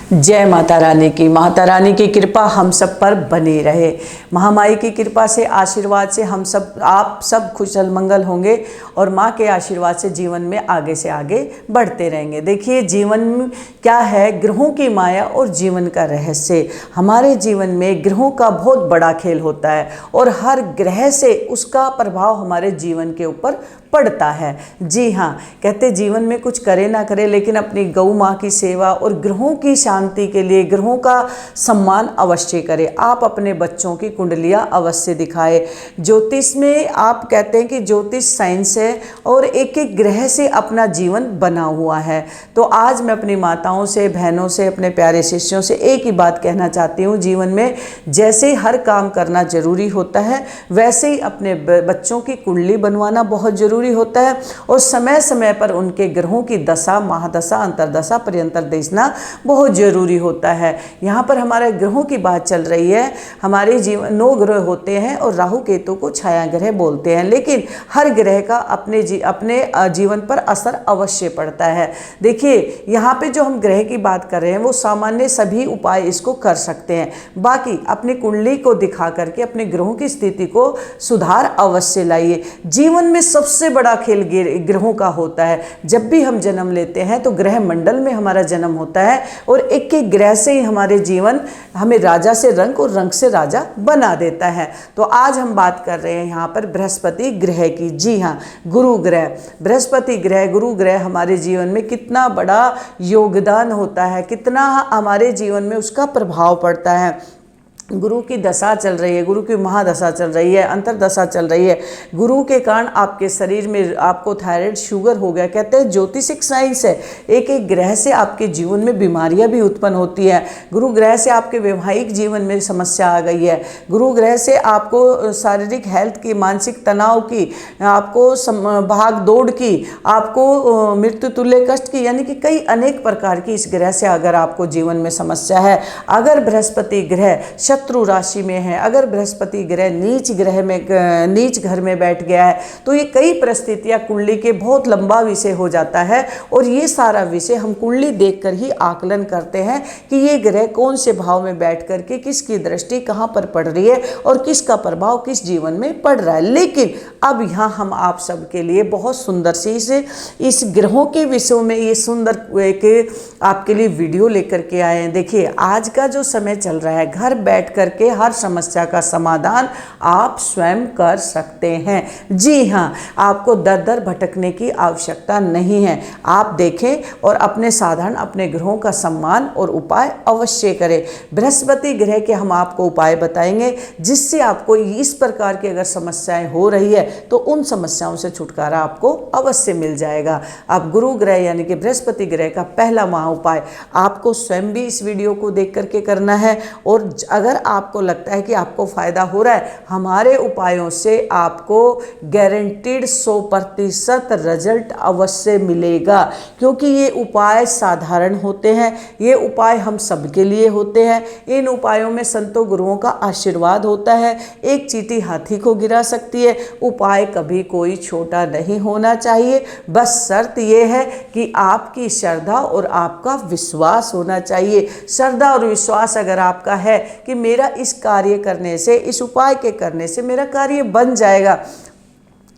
जय माता रानी की। माता रानी की कृपा हम सब पर बनी रहे। महामाई की कृपा से, आशीर्वाद से हम सब, आप सब खुशल मंगल होंगे और माँ के आशीर्वाद से जीवन में आगे से आगे बढ़ते रहेंगे। देखिए, जीवन क्या है, ग्रहों की माया और जीवन का रहस्य। हमारे जीवन में ग्रहों का बहुत बड़ा खेल होता है और हर ग्रह से उसका प्रभाव हमारे जीवन के ऊपर पड़ता है। जी हाँ, कहते जीवन में कुछ करे ना करे, लेकिन अपनी गौ माँ की सेवा और ग्रहों की शांति के लिए ग्रहों का सम्मान अवश्य करें। आप अपने बच्चों की कुंडलियाँ अवश्य दिखाएं। ज्योतिष में आप कहते हैं कि ज्योतिष साइंस है और एक एक ग्रह से अपना जीवन बना हुआ है। तो आज मैं अपनी माताओं से, बहनों से, अपने प्यारे शिष्यों से एक ही बात कहना चाहती हूँ, जीवन में जैसे हर काम करना जरूरी होता है, वैसे ही अपने बच्चों की कुंडली बनवाना बहुत जरूरी होता है और समय समय पर उनके ग्रहों की दशा, महादशा, अंतरदशा, पर्यंतर देखना बहुत जरूरी होता है। यहाँ पर हमारे ग्रहों की बात चल रही है। हमारे जीवन 9 ग्रह होते हैं और राहु केतु को छाया ग्रह बोलते हैं, लेकिन हर ग्रह का अपने जीवन पर असर अवश्य पड़ता है। देखिए, यहाँ पे जो हम ग्रह की बात कर रहे हैं वो सामान्य सभी उपाय इसको कर सकते हैं। बाकी अपनी कुंडली को दिखा करके अपने ग्रहों की स्थिति को सुधार अवश्य लाइए। जीवन में सबसे बड़ा खेल ग्रहों का होता है। जब भी हम जन्म लेते हैं तो ग्रह मंडल में हमारा जन्म होता है और एक एक ग्रह से ही हमारे जीवन हमें राजा से रंक और रंक से राजा बना देता है। तो आज हम बात कर रहे हैं यहाँ पर बृहस्पति ग्रह की। जी हाँ, गुरु ग्रह, बृहस्पति ग्रह, गुरु ग्रह हमारे जीवन में कितना बड़ा योगदान होता है, कितना हमारे जीवन में उसका प्रभाव पड़ता है। गुरु की दशा चल रही है, गुरु की महादशा चल रही है, अंतरदशा चल रही है। गुरु के कारण आपके शरीर में आपको थायराइड, शुगर हो गया। कहते हैं ज्योतिषिक साइंस है, एक एक ग्रह से आपके जीवन में बीमारियां भी उत्पन्न होती है। गुरु ग्रह से आपके वैवाहिक जीवन में समस्या आ गई है। गुरु ग्रह से आपको शारीरिक हेल्थ की, मानसिक तनाव की, आपको भाग दौड़ की, आपको मृत्यु तुल्य कष्ट की, यानी कि कई अनेक प्रकार की इस ग्रह से अगर आपको जीवन में समस्या है, अगर बृहस्पति ग्रह शत्रु राशि में है, अगर बृहस्पति ग्रह नीच ग्रह में, नीच घर में बैठ गया है, तो ये कई परिस्थितियां कुंडली के बहुत लंबा विषय हो जाता है और ये सारा विषय हम कुंडली देखकर ही आकलन करते हैं कि ये ग्रह कौन से भाव में बैठ करके किसकी दृष्टि कहाँ पर पड़ रही है और किसका प्रभाव किस जीवन में पड़ रहा है। लेकिन अब यहाँ हम आप सबके लिए बहुत सुंदर सी इस ग्रहों के विषयों में ये सुंदर एक आपके लिए वीडियो लेकर के आए हैं। देखिए, आज का जो समय चल रहा है, घर बैठ करके हर समस्या का समाधान आप स्वयं कर सकते हैं। जी हाँ, आपको दर दर भटकने की आवश्यकता नहीं है। आप देखें और अपने साधारण अपने ग्रहों का सम्मान और उपाय अवश्य करें। बृहस्पति ग्रह के हम आपको उपाय बताएंगे जिससे आपको इस प्रकार की अगर समस्याएं हो रही है तो उन समस्याओं से छुटकारा आपको अवश्य मिल जाएगा। अब गुरु ग्रह यानी कि बृहस्पति ग्रह का पहला महा उपाय आपको स्वयं भी इस वीडियो को देख करके करना है और अगर आपको लगता है कि आपको फायदा हो रहा है, हमारे उपायों से आपको गारंटीड 100% रिजल्ट अवश्य मिलेगा, क्योंकि ये उपाय साधारण होते हैं, ये उपाय हम सबके लिए होते हैं। इन उपायों में संतों गुरुओं का आशीर्वाद होता है। एक चींटी हाथी को गिरा सकती है। उपाय कभी कोई छोटा नहीं होना चाहिए, बस शर्त यह है कि आपकी श्रद्धा और आपका विश्वास होना चाहिए। श्रद्धा और विश्वास अगर आपका है कि मेरा इस कार्य करने से, इस उपाय के करने से मेरा कार्य बन जाएगा,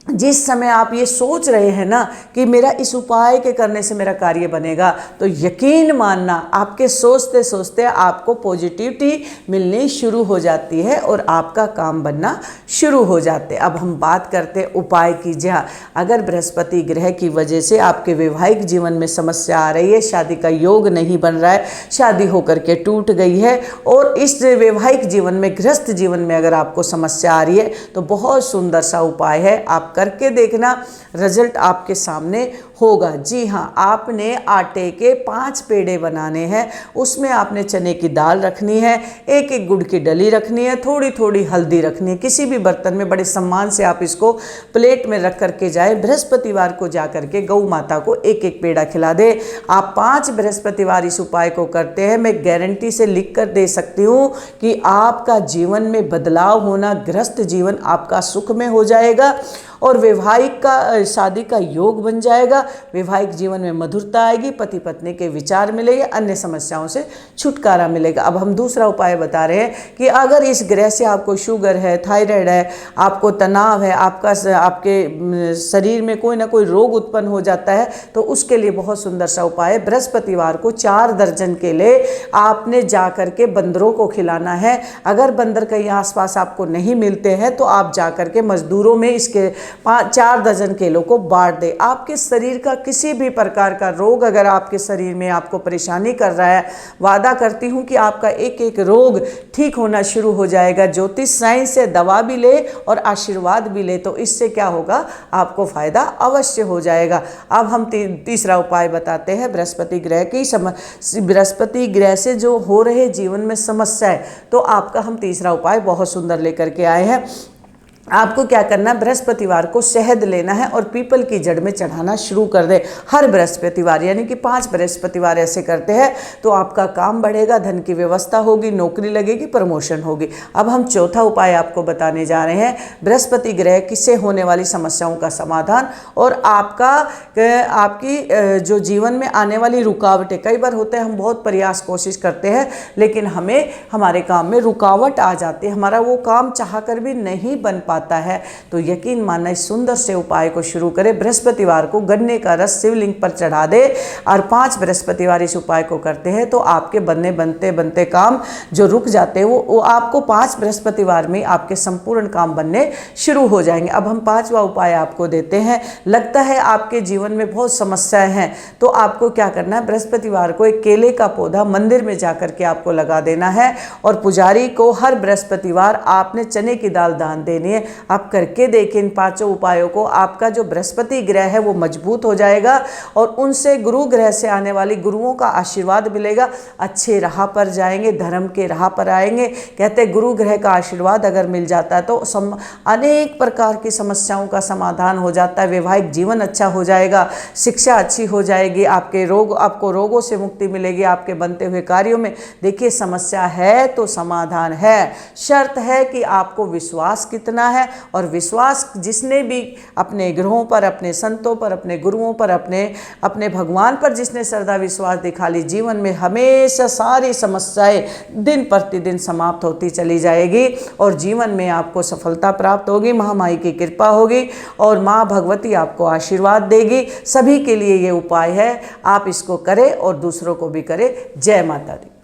जिस समय आप ये सोच रहे हैं ना कि मेरा इस उपाय के करने से मेरा कार्य बनेगा, तो यकीन मानना आपके सोचते सोचते आपको पॉजिटिविटी मिलनी शुरू हो जाती है और आपका काम बनना शुरू हो जाते। अब हम बात करते हैं उपाय की। जहाँ अगर बृहस्पति ग्रह की वजह से आपके वैवाहिक जीवन में समस्या आ रही है, शादी का योग नहीं बन रहा है, शादी होकर के टूट गई है और इस वैवाहिक जीवन में, गृहस्थ जीवन में अगर आपको समस्या आ रही है, तो बहुत सुंदर सा उपाय है, आप करके देखना, रिजल्ट आपके सामने होगा। जी हाँ, आपने आटे के 5 पेड़े बनाने हैं, उसमें आपने चने की दाल रखनी है, एक एक गुड़ की डली रखनी है, थोड़ी थोड़ी हल्दी रखनी है। किसी भी बर्तन में बड़े सम्मान से आप इसको प्लेट में रख करके जाए। बृहस्पतिवार को जा करके गौ माता को एक एक पेड़ा खिला दे। आप 5 बृहस्पतिवार इस उपाय को करते हैं, मैं गारंटी से लिख कर दे सकती हूँ कि आपका जीवन में बदलाव होना, गृहस्थ जीवन आपका सुख में हो जाएगा और वैवाहिक का, शादी का योग बन जाएगा वैवाहिक जीवन में मधुरता आएगी, पति पत्नी के विचार मिलेंगे, अन्य समस्याओं से छुटकारा मिलेगा। अब हम दूसरा उपाय बता रहे हैं कि अगर इस ग्रह से आपको शुगर है, थायराइड है, आपको तनाव है, आपके शरीर में कोई ना कोई रोग उत्पन्न हो जाता है, तो उसके लिए बहुत सुंदर सा उपाय है। बृहस्पतिवार को 4 दर्जन केले आपने जा करके बंदरों को खिलाना है। अगर बंदर कहीं आसपास आपको नहीं मिलते हैं तो आप जा करके मजदूरों में इसके 4 दर्जन केलों को बांट दें। आपके शरीर का किसी भी प्रकार का रोग अगर आपके शरीर में आपको परेशानी कर रहा है, वादा करती हूँ कि आपका एक एक रोग ठीक होना शुरू हो जाएगा। ज्योतिष साइंस से दवा भी ले और आशीर्वाद भी ले तो इससे क्या होगा, आपको फायदा अवश्य हो जाएगा। अब हम तीसरा उपाय बताते हैं बृहस्पति ग्रह से जो हो रहे जीवन में समस्या है, तो आपका हम तीसरा उपाय बहुत सुंदर लेकर के आए हैं। आपको क्या करना है, बृहस्पतिवार को शहद लेना है और पीपल की जड़ में चढ़ाना शुरू कर दे हर बृहस्पतिवार, यानी कि 5 बृहस्पतिवार ऐसे करते हैं तो आपका काम बढ़ेगा, धन की व्यवस्था होगी, नौकरी लगेगी, प्रमोशन होगी। अब हम चौथा उपाय आपको बताने जा रहे हैं, बृहस्पति ग्रह किससे होने वाली समस्याओं का समाधान और आपकी जो जीवन में आने वाली रुकावटें। कई बार होते हैं हम बहुत प्रयास कोशिश करते हैं लेकिन हमें हमारे काम में रुकावट आ जाती है, हमारा वो काम चाह कर भी नहीं बन पाता है। तो यकीन माना इस सुंदर से उपाय को शुरू करें। बृहस्पतिवार को गन्ने का रस शिवलिंग पर चढ़ा दे और 5 बृहस्पतिवार इस उपाय को करते हैं तो आपके बनते काम जो रुक जाते हैं वो आपको 5 बृहस्पतिवार में आपके संपूर्ण काम बनने शुरू हो जाएंगे। अब हम 5वां उपाय आपको देते हैं। लगता है आपके जीवन में बहुत समस्याएं हैं तो आपको क्या करना है, बृहस्पतिवार को एक केले का पौधा मंदिर में जाकर के आपको लगा देना है और पुजारी को हर बृहस्पतिवार आपने चने की दाल दान देनी है। आप करके देखें इन 5 उपायों को, आपका जो बृहस्पति ग्रह है वो मजबूत हो जाएगा और उनसे गुरु ग्रह से आने वाली गुरुओं का आशीर्वाद मिलेगा, अच्छे राह पर जाएंगे, धर्म के राह पर आएंगे। कहते गुरु ग्रह का आशीर्वाद अगर मिल जाता है तो अनेक प्रकार की समस्याओं का समाधान हो जाता है, वैवाहिक जीवन अच्छा हो जाएगा, शिक्षा अच्छी हो जाएगी, आपको रोगों से मुक्ति मिलेगी, आपके बनते हुए कार्यों में। देखिए समस्या है तो समाधान है, शर्त है कि आपको विश्वास कितना है और विश्वास जिसने भी अपने ग्रहों पर, अपने संतों पर, अपने गुरुओं पर, अपने भगवान पर जिसने श्रद्धा विश्वास दिखा ली, जीवन में हमेशा सारी समस्याएं दिन प्रतिदिन समाप्त होती चली जाएगी और जीवन में आपको सफलता प्राप्त होगी, महामाई की कृपा होगी और माँ भगवती आपको आशीर्वाद देगी। सभी के लिए ये उपाय है, आप इसको करें और दूसरों को भी करें। जय माता दी।